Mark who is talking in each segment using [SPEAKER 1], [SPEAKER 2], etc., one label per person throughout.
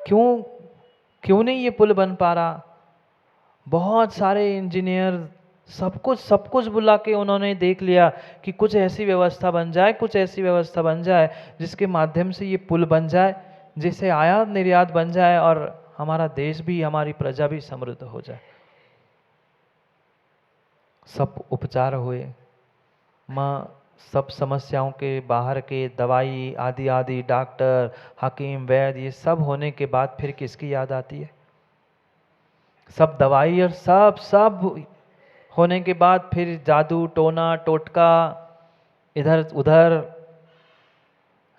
[SPEAKER 1] क्यों क्यों नहीं ये पुल बन पा रहा? बहुत सारे इंजीनियर सब कुछ बुला के उन्होंने देख लिया कि कुछ ऐसी व्यवस्था बन जाए, कुछ ऐसी व्यवस्था बन जाए जिसके माध्यम से ये पुल बन जाए, जिससे आयात निर्यात बन जाए और हमारा देश भी, हमारी प्रजा भी समृद्ध हो जाए। सब उपचार हुए, माँ सब समस्याओं के बाहर के दवाई आदि आदि, डॉक्टर, हकीम, वैद्य, ये सब होने के बाद फिर किसकी याद आती है? सब दवाई और सब सब होने के बाद फिर जादू टोना टोटका इधर उधर।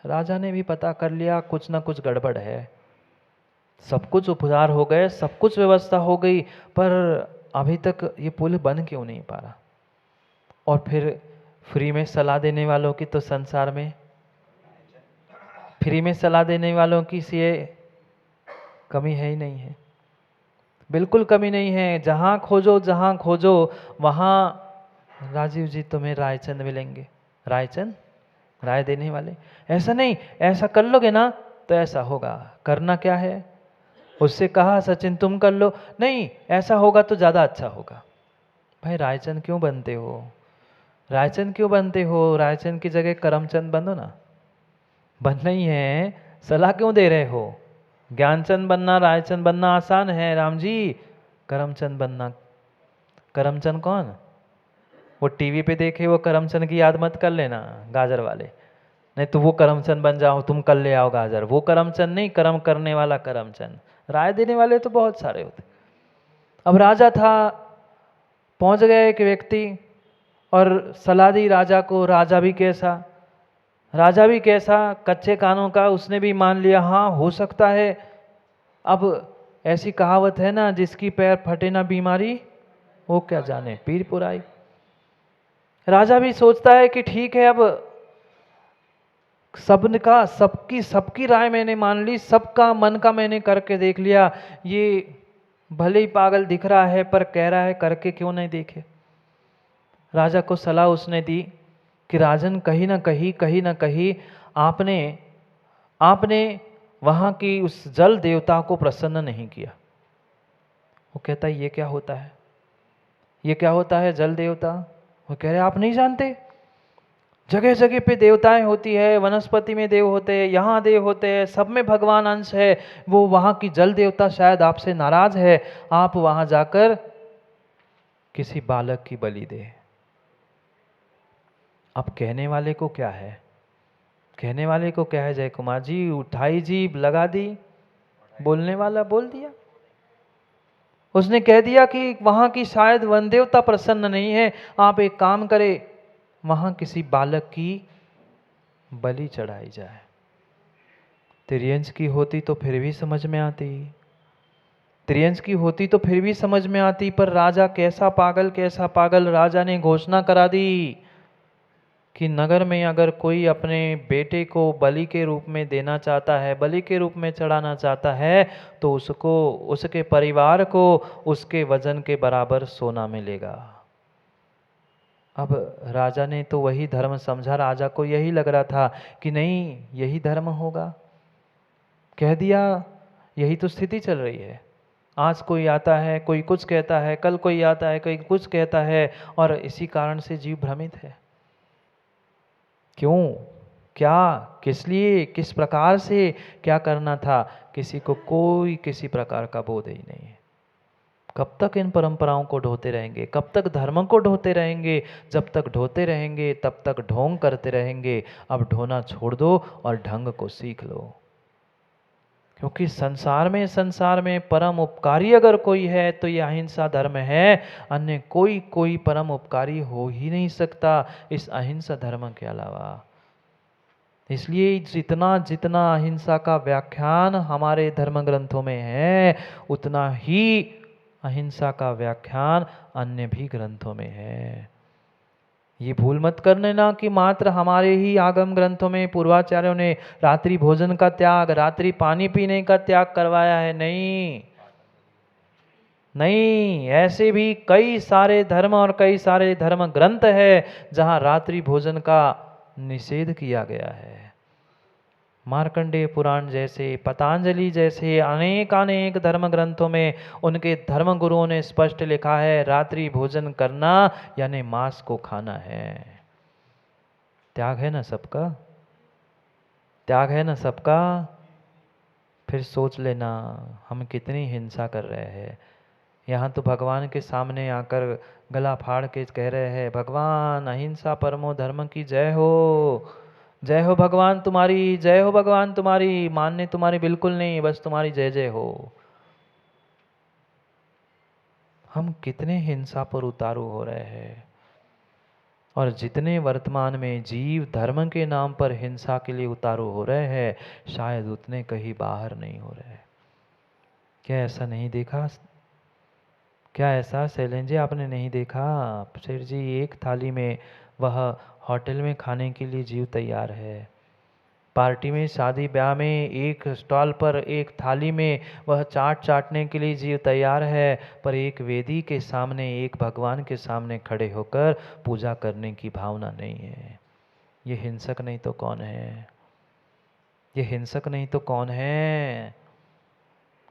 [SPEAKER 1] राजा ने भी पता कर लिया कुछ ना कुछ गड़बड़ है। सब कुछ उपचार हो गए, सब कुछ व्यवस्था हो गई, पर अभी तक ये पुल बन क्यों नहीं पा रहा? और फिर फ्री में सलाह देने वालों की तो संसार में, फ्री में सलाह देने वालों की ये कमी है ही नहीं है, बिल्कुल कमी नहीं है। जहाँ खोजो वहाँ राजीव जी तुम्हें रायचंद मिलेंगे। रायचंद, राय देने वाले। ऐसा नहीं, ऐसा कर लोगे ना तो ऐसा होगा। करना क्या है? उससे कहा सचिन तुम कर लो, नहीं ऐसा होगा तो ज़्यादा अच्छा होगा। भाई रायचंद क्यों बनते हो? रायचंद क्यों बनते हो? रायचंद की जगह करमचंद बनो ना। बनना ही है, सलाह क्यों दे रहे हो? ज्ञानचंद बनना, रायचंद बनना आसान है राम जी। करमचंद बनना, करमचंद कौन? वो टीवी पे देखे वो करमचंद की याद मत कर लेना, गाजर वाले। नहीं तो वो करमचंद बन जाओ, तुम कर ले आओ गाजर। वो करमचंद नहीं, कर्म करने वाला करमचंद। राय देने वाले तो बहुत सारे होते। अब राजा था, पहुंच गया एक व्यक्ति और सलाह दी राजा को। राजा भी कैसा, राजा भी कैसा, कच्चे कानों का। उसने भी मान लिया, हाँ हो सकता है। अब ऐसी कहावत है ना, जिसकी पैर फटे ना बीमारी वो क्या जाने पीर पुराई। राजा भी सोचता है कि ठीक है, अब सबका सबकी सबकी राय मैंने मान ली, सबका मन का मैंने करके देख लिया। ये भले ही पागल दिख रहा है पर कह रहा है, करके क्यों नहीं देखे। राजा को सलाह उसने दी कि राजन कहीं ना कहीं आपने आपने वहाँ की उस जल देवता को प्रसन्न नहीं किया। वो कहता है ये क्या होता है, ये क्या होता है जल देवता? वो कह रहे आप नहीं जानते, जगह जगह पे देवताएं होती है, वनस्पति में देव होते हैं, यहाँ देव होते हैं, सब में भगवान अंश है। वो वहाँ की जल देवता शायद आपसे नाराज है, आप वहाँ जाकर किसी बालक की बलि दे। अब कहने वाले को क्या है, कहने वाले को क्या है जय कुमार जी? उठाई जीभ लगा दी, बोलने वाला बोल दिया। उसने कह दिया कि वहां की शायद वन देवता प्रसन्न नहीं है, आप एक काम करें, वहां किसी बालक की बलि चढ़ाई जाए। त्रियंश की होती तो फिर भी समझ में आती, त्रियंश की होती तो फिर भी समझ में आती, पर राजा कैसा पागल, कैसा पागल। राजा ने घोषणा करा दी कि नगर में अगर कोई अपने बेटे को बलि के रूप में देना चाहता है, बलि के रूप में चढ़ाना चाहता है, तो उसको, उसके परिवार को उसके वजन के बराबर सोना मिलेगा। अब राजा ने तो वही धर्म समझा, राजा को यही लग रहा था कि नहीं यही धर्म होगा। कह दिया, यही तो स्थिति चल रही है। आज कोई आता है, कोई कुछ कहता है, कल कोई आता है, कोई कुछ कहता है, और इसी कारण से जीव भ्रमित है। क्यों, क्या, किस लिए, किस प्रकार से, क्या करना था, किसी को कोई किसी प्रकार का बोध ही नहीं है। कब तक इन परंपराओं को ढोते रहेंगे, कब तक धर्म को ढोते रहेंगे? जब तक ढोते रहेंगे तब तक ढोंग करते रहेंगे। अब ढोना छोड़ दो और ढंग को सीख लो, क्योंकि संसार में परम उपकारी अगर कोई है तो ये अहिंसा धर्म है। अन्य कोई परम उपकारी हो ही नहीं सकता इस अहिंसा धर्म के अलावा। इसलिए जितना जितना अहिंसा का व्याख्यान हमारे धर्म ग्रंथों में है, उतना ही अहिंसा का व्याख्यान अन्य भी ग्रंथों में है। ये भूल मत करने ना कि मात्र हमारे ही आगम ग्रंथों में पूर्वाचार्यों ने रात्रि भोजन का त्याग, रात्रि पानी पीने का त्याग करवाया है। नहीं नहीं, ऐसे भी कई सारे धर्म और कई सारे धर्म ग्रंथ है जहां रात्रि भोजन का निषेध किया गया है। मार्कंडेय पुराण जैसे, पतंजलि जैसे अनेक अनेक धर्म ग्रंथों में उनके धर्म गुरुओं ने स्पष्ट लिखा है, रात्रि भोजन करना यानी मांस को खाना है। त्याग है ना सबका, त्याग है ना सबका। फिर सोच लेना हम कितनी हिंसा कर रहे हैं। यहाँ तो भगवान के सामने आकर गला फाड़ के कह रहे हैं, भगवान अहिंसा परमो धर्म की जय हो, जय हो भगवान तुम्हारी, जय हो भगवान तुम्हारी, मानने तुम्हारी बिल्कुल नहीं, बस तुम्हारी जय जय हो। हम कितने हिंसा पर उतारू हो रहे हैं, और जितने वर्तमान में जीव धर्म के नाम पर हिंसा के लिए उतारू हो रहे हैं, शायद उतने कहीं बाहर नहीं हो रहे। क्या ऐसा नहीं देखा? क्या ऐसा शैलेंद्र जी आपने नहीं देखा? शेर जी, एक थाली में वह होटल में खाने के लिए जीव तैयार है, पार्टी में शादी ब्याह में एक स्टॉल पर एक थाली में वह चाट चाटने के लिए जीव तैयार है, पर एक वेदी के सामने, एक भगवान के सामने खड़े होकर पूजा करने की भावना नहीं है। ये हिंसक नहीं तो कौन है? ये हिंसक नहीं तो कौन है?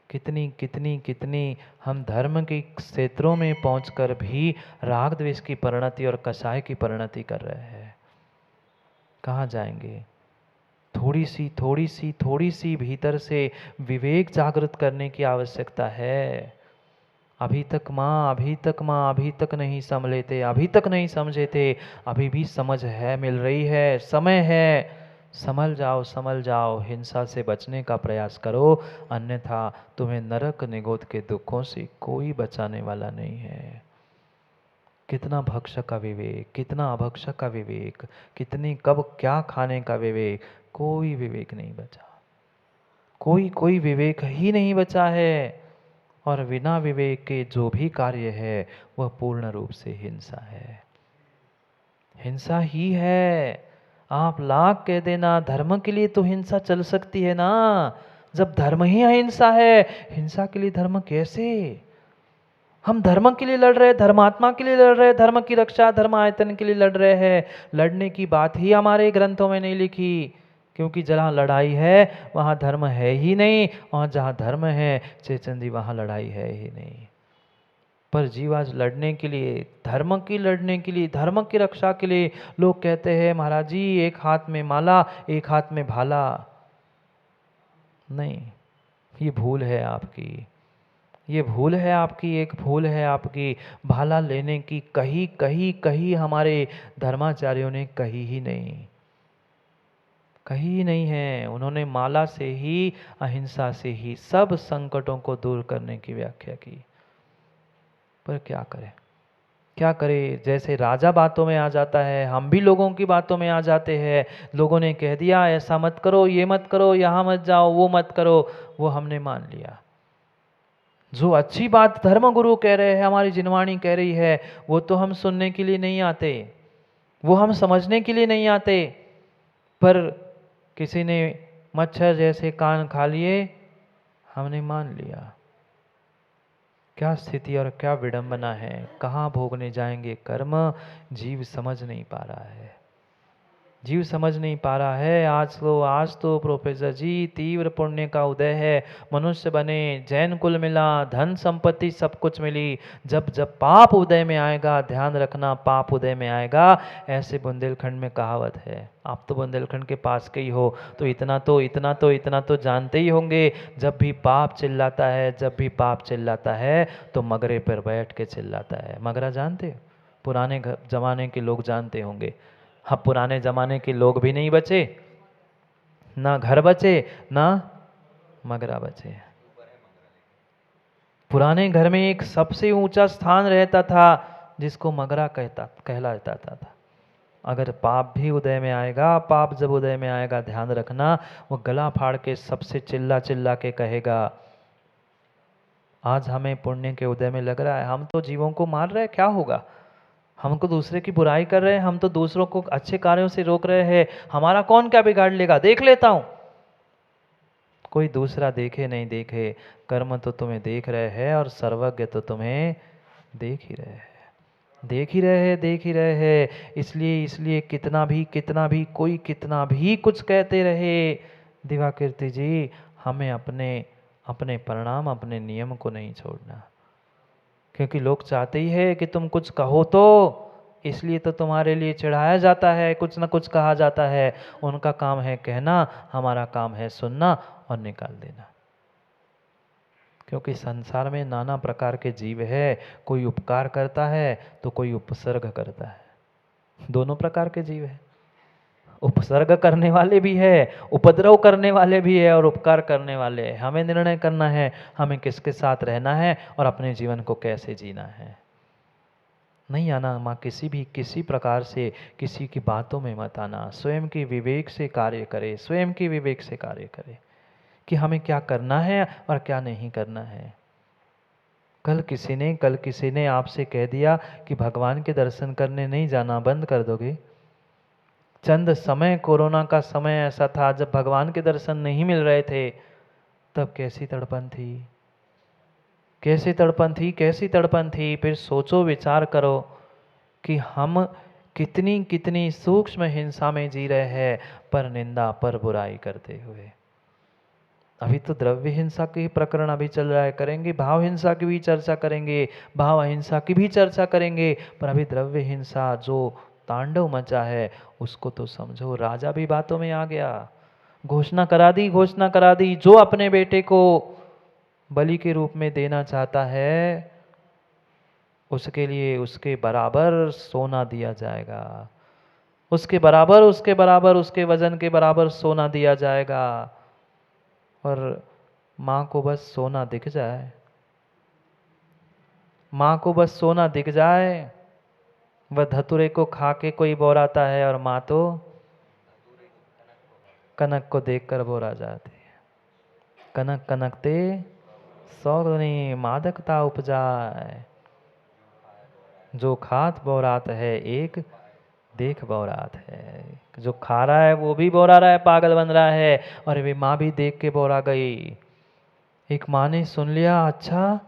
[SPEAKER 1] कितनी कितनी कितनी हम धर्म के क्षेत्रों में पहुंचकर भी राग द्वेष की परिणति और कसाय की परिणति कर रहे हैं। कहाँ जाएंगे? थोड़ी सी भीतर से विवेक जागृत करने की आवश्यकता है। अभी तक माँ, अभी तक माँ, अभी तक नहीं संभले थे, अभी तक नहीं समझे थे, अभी भी समझ है, मिल रही है, समय है, संभल जाओ, संभल जाओ, हिंसा से बचने का प्रयास करो, अन्यथा तुम्हें नरक निगोद के दुखों से कोई बचाने वाला नहीं है। कितना भक्षक का विवेक, कितना अभक्षक का विवेक, कितनी कब क्या खाने का विवेक, कोई विवेक नहीं बचा, कोई विवेक ही नहीं बचा है। और बिना विवेक के जो भी कार्य है वह पूर्ण रूप से हिंसा है, हिंसा ही है। आप लाख कह देना धर्म के लिए तो हिंसा चल सकती है ना, जब धर्म ही अहिंसा है, हिंसा के लिए धर्म कैसे? हम धर्म के लिए लड़ रहे हैं, धर्मात्मा के लिए लड़ रहे हैं, धर्म की रक्षा धर्म आयतन के लिए लड़ रहे हैं। लड़ने की बात ही हमारे ग्रंथों में नहीं लिखी, क्योंकि जहाँ लड़ाई है वहाँ धर्म है ही नहीं, और जहाँ धर्म है चेतन जी वहाँ लड़ाई है ही नहीं। पर जीव आज लड़ने के लिए, धर्म की लड़ने के लिए, धर्म की रक्षा के लिए लोग कहते हैं महाराज जी एक हाथ में माला एक हाथ में भाला। नहीं, ये भूल है आपकी, ये भूल है आपकी, एक भूल है आपकी। भाला लेने की कही कही कही हमारे धर्माचार्यों ने कही ही नहीं, कही ही नहीं है। उन्होंने माला से ही, अहिंसा से ही सब संकटों को दूर करने की व्याख्या की। पर क्या करें, क्या करें? जैसे राजा बातों में आ जाता है, हम भी लोगों की बातों में आ जाते हैं। लोगों ने कह दिया ऐसा मत करो, ये मत करो, यहाँ मत जाओ, वो मत करो, वो हमने मान लिया। जो अच्छी बात धर्म गुरु कह रहे हैं, हमारी जिनवाणी कह रही है, वो तो हम सुनने के लिए नहीं आते, वो हम समझने के लिए नहीं आते। पर किसी ने मच्छर जैसे कान खा लिए, हमने मान लिया। क्या स्थिति और क्या विडंबना है, कहाँ भोगने जाएंगे कर्म, जीव समझ नहीं पा रहा है, जीव समझ नहीं पा रहा है। आज तो प्रोफेसर जी तीव्र पुण्य का उदय है, मनुष्य बने, जैन कुल मिला, धन संपत्ति सब कुछ मिली। जब जब पाप उदय में आएगा, ध्यान रखना पाप उदय में आएगा। ऐसे बुंदेलखंड में कहावत है, आप तो बुंदेलखंड के पास के ही हो, तो इतना तो जानते ही होंगे। जब भी पाप चिल्लाता है, जब भी पाप चिल्लाता है तो मगरे पर बैठ के चिल्लाता है। मगरा जानते हो? पुराने जमाने के लोग जानते होंगे। हाँ, पुराने जमाने के लोग भी नहीं बचे, ना घर बचे, ना मगरा बचे। पुराने घर में एक सबसे ऊंचा स्थान रहता था जिसको मगरा कहला जाता था। अगर पाप भी उदय में आएगा, पाप जब उदय में आएगा, ध्यान रखना वो गला फाड़ के सबसे चिल्ला चिल्ला के कहेगा, आज हमें पुण्य के उदय में लग रहा है, हम तो जीवों को मार रहे हैं, क्या होगा? हमको दूसरे की बुराई कर रहे हैं, हम तो दूसरों को अच्छे कार्यों से रोक रहे हैं, हमारा कौन क्या बिगाड़ लेगा, देख लेता हूं। कोई दूसरा देखे नहीं देखे, कर्म तो तुम्हें देख रहे हैं, और सर्वज्ञ तो तुम्हें देख ही रहे हैं, देख ही रहे हैं, देख ही रहे हैं। इसलिए इसलिए कितना भी कोई कितना भी कुछ कहते रहे, दिवाकीर्ति जी, हमें अपने अपने परिणाम, अपने नियम को नहीं छोड़ना, क्योंकि लोग चाहते ही है कि तुम कुछ कहो, तो इसलिए तो तुम्हारे लिए चिढ़ाया जाता है, कुछ ना कुछ कहा जाता है। उनका काम है कहना, हमारा काम है सुनना और निकाल देना। क्योंकि संसार में नाना प्रकार के जीव है, कोई उपकार करता है तो कोई उपसर्ग करता है, दोनों प्रकार के जीव है। उपसर्ग करने वाले भी है, उपद्रव करने वाले भी है और उपकार करने वाले है। हमें निर्णय करना है हमें किसके साथ रहना है और अपने जीवन को कैसे जीना है। नहीं आना माँ किसी प्रकार से किसी की बातों में मत आना। स्वयं की विवेक से कार्य करे, स्वयं की विवेक से कार्य करे कि हमें क्या करना है और क्या नहीं करना है। कल किसी ने आपसे कह दिया कि भगवान के दर्शन करने नहीं जाना, बंद कर दोगे? चंद समय, कोरोना का समय ऐसा था जब भगवान के दर्शन नहीं मिल रहे थे, तब कैसी तड़पन थी, कैसी तड़पन थी, कैसी तड़पन थी। फिर सोचो, विचार करो कि हम कितनी कितनी सूक्ष्म हिंसा में जी रहे हैं, पर निंदा, पर बुराई करते हुए। अभी तो द्रव्य हिंसा के प्रकरण अभी चल रहा है, करेंगे, भाव हिंसा की भी चर्चा करेंगे, भाव अहिंसा की भी चर्चा करेंगे, पर अभी द्रव्य हिंसा जो तांडव मचा है उसको तो समझो। राजा भी बातों में आ गया, घोषणा करा दी, घोषणा करा दी, जो अपने बेटे को बलि के रूप में देना चाहता है उसके लिए उसके बराबर सोना दिया जाएगा, उसके बराबर उसके वजन के बराबर सोना दिया जाएगा। और माँ को बस सोना दिख जाए, माँ को बस सोना दिख जाए, वह धतुरे को खा के कोई बोराता है और माँ तो कनक को देखकर बोरा जाती है। कनक कनकते सौ गुनी मादकता उपजाए, जो खात बोरात है एक देख बोरात है। जो खा रहा है वो भी बोरा रहा है, पागल बन रहा है, और वे माँ भी देख के बोरा गई। एक माँ ने सुन लिया, अच्छा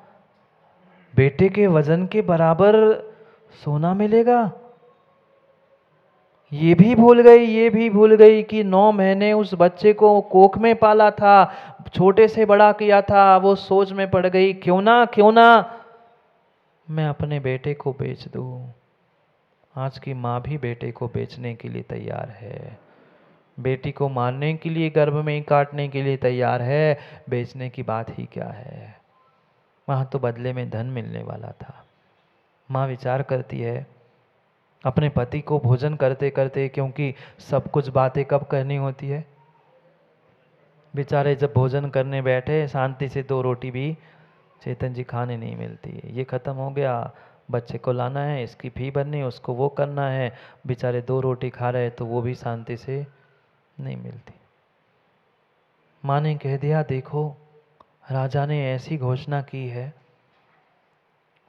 [SPEAKER 1] बेटे के वजन के बराबर सोना मिलेगा। ये भी भूल गई कि 9 महीने उस बच्चे को कोख में पाला था, छोटे से बड़ा किया था। वो सोच में पड़ गई, क्यों ना मैं अपने बेटे को बेच दूं। आज की माँ भी बेटे को बेचने के लिए तैयार है, बेटी को मारने के लिए, गर्भ में ही काटने के लिए तैयार है। बेचने की बात ही क्या है, वहाँ तो बदले में धन मिलने वाला था। माँ विचार करती है अपने पति को भोजन करते करते, क्योंकि सब कुछ बातें कब करनी होती है। बेचारे जब भोजन करने बैठे, शांति से 2 रोटी भी चेतन जी खाने नहीं मिलती है। ये खत्म हो गया, बच्चे को लाना है, इसकी फी भरनी है, उसको वो करना है। बेचारे 2 रोटी खा रहे तो वो भी शांति से नहीं मिलती। माँ ने कह दिया, देखो राजा ने ऐसी घोषणा की है।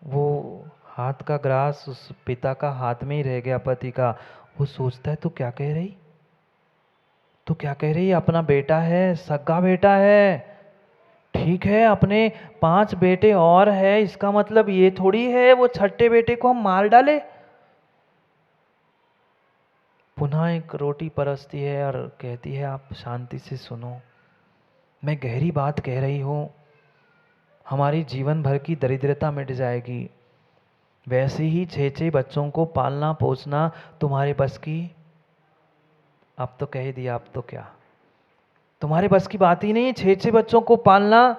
[SPEAKER 1] वो हाथ का ग्रास उस पिता का हाथ में ही रह गया, पति का। वो सोचता है, तो क्या कह रही, अपना बेटा है, सगा बेटा है, ठीक है, अपने 5 बेटे और है, इसका मतलब ये थोड़ी है वो छठे बेटे को हम मार डाले। पुनः एक रोटी परसती है और कहती है, आप शांति से सुनो, मैं गहरी बात कह रही हूँ, हमारी जीवन भर की दरिद्रता मिट जाएगी। वैसे ही 6 बच्चों को पालना पोसना तुम्हारे बस की, अब तो कह ही दिया, अब तो क्या, तुम्हारे बस की बात ही नहीं। 6 बच्चों को पालना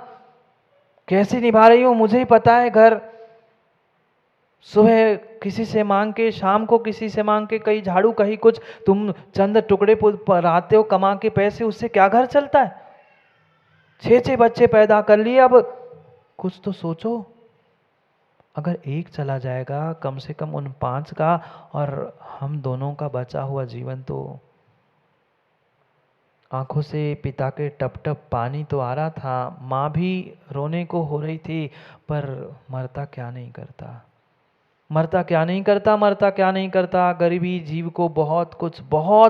[SPEAKER 1] कैसे निभा रही हो मुझे ही पता है। घर सुबह किसी से मांग के, शाम को किसी से मांग के, कहीं झाड़ू कहीं कुछ, तुम चंद टुकड़े पर आते हो कमा के पैसे, उससे क्या घर चलता है। 6 बच्चे पैदा कर लिए, अब कुछ तो सोचो। अगर एक चला जाएगा, कम से कम उन 5 का और हम दोनों का बचा हुआ जीवन तो। आंखों से पिता के टप टप पानी तो आ रहा था, माँ भी रोने को हो रही थी, पर मरता क्या नहीं करता, मरता क्या नहीं करता। गरीबी जीव को बहुत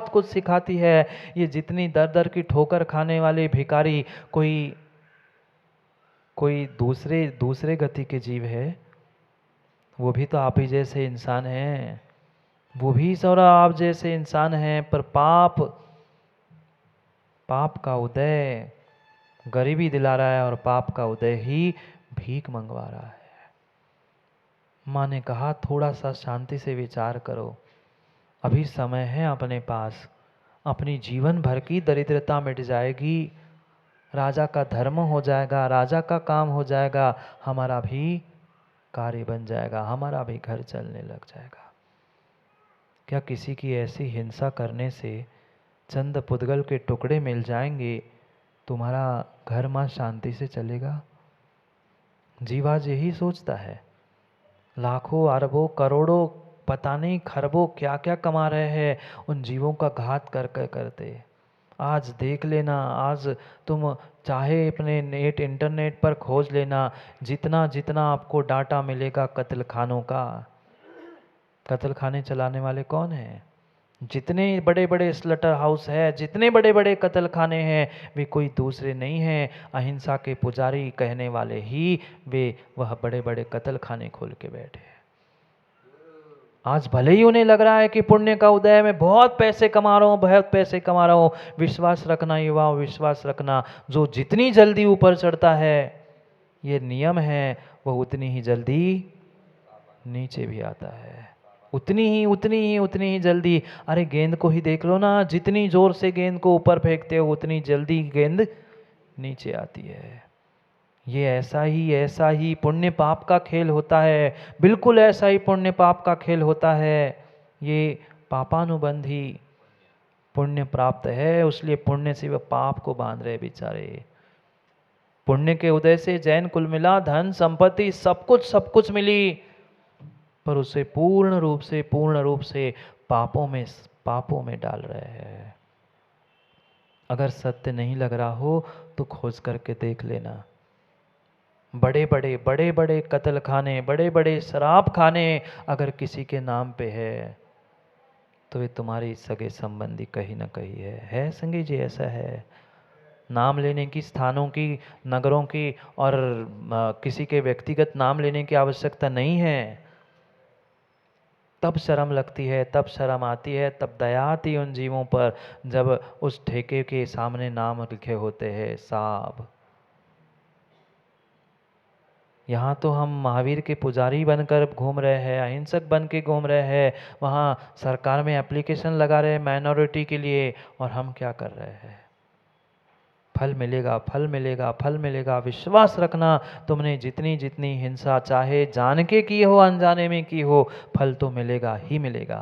[SPEAKER 1] कुछ सिखाती है। ये जितनी दर दर की ठोकर खाने वाले भिखारी, कोई दूसरे गति के जीव है, वो भी तो आप ही जैसे इंसान हैं, वो भी सौरा आप जैसे इंसान हैं, पर पाप पाप का उदय गरीबी दिला रहा है और पाप का उदय ही भीख मंगवा रहा है। माँ ने कहा थोड़ा सा शांति से विचार करो, अभी समय है अपने पास, अपनी जीवन भर की दरिद्रता मिट जाएगी, राजा का धर्म हो जाएगा, राजा का काम हो जाएगा, हमारा भी कार्य बन जाएगा, हमारा भी घर चलने लग जाएगा। क्या किसी की ऐसी हिंसा करने से चंद पुद्गल के टुकड़े मिल जाएंगे, तुम्हारा घर माँ शांति से चलेगा? जीव आज यही सोचता है। लाखों अरबों करोड़ों पता नहीं खरबों क्या क्या कमा रहे हैं उन जीवों का घात कर कर करते। आज देख लेना, आज तुम चाहे अपने नेट इंटरनेट पर खोज लेना, जितना जितना आपको डाटा मिलेगा कत्ल खानों का। कत्ल खाने चलाने वाले कौन हैं? जितने बड़े बड़े स्लटर हाउस है, जितने बड़े बड़े कत्ल खाने हैं, वे कोई दूसरे नहीं हैं, अहिंसा के पुजारी कहने वाले ही वे वह बड़े बड़े कत्ल खाने खोल के बैठे हैं। आज भले ही उन्हें लग रहा है कि पुण्य का उदय, मैं बहुत पैसे कमा रहा हूँ, बहुत पैसे कमा रहा हूँ। विश्वास रखना युवाओं, विश्वास रखना, जो जितनी जल्दी ऊपर चढ़ता है, ये नियम है, वह उतनी ही जल्दी नीचे भी आता है। उतनी ही जल्दी। अरे गेंद को ही देख लो ना, जितनी जोर से गेंद को ऊपर फेंकते हो उतनी जल्दी गेंद नीचे आती है। ये ऐसा ही पुण्य पाप का खेल होता है, बिल्कुल ऐसा ही पुण्य पाप का खेल होता है। ये पापानुबंधी पुण्य प्राप्त है, इसलिए पुण्य से वह पाप को बांध रहे बेचारे। पुण्य के उदय से जैन कुल मिला, धन संपत्ति सब कुछ मिली, पर उसे पूर्ण रूप से पापों में डाल रहे हैं। अगर सत्य नहीं लग रहा हो तो खोज करके देख लेना। बड़े बड़े कत्ल खाने, बड़े बड़े शराब खाने अगर किसी के नाम पे है तो वे तुम्हारी सगे संबंधी कहीं ना कहीं है संगी जी, ऐसा है। नाम लेने की, स्थानों की, नगरों की और किसी के व्यक्तिगत नाम लेने की आवश्यकता नहीं है। तब शर्म लगती है, तब शर्म आती है, तब दया आती है उन जीवों पर जब उस ठेके के सामने नाम लिखे होते हैं साहब। यहाँ तो हम महावीर के पुजारी बनकर घूम रहे हैं, अहिंसक बन के घूम रहे हैं, वहाँ सरकार में एप्लीकेशन लगा रहे हैं माइनॉरिटी के लिए, और हम क्या कर रहे हैं? फल मिलेगा, फल मिलेगा, फल मिलेगा। विश्वास रखना, तुमने जितनी जितनी हिंसा चाहे जान के की हो अनजाने में की हो, फल तो मिलेगा ही मिलेगा।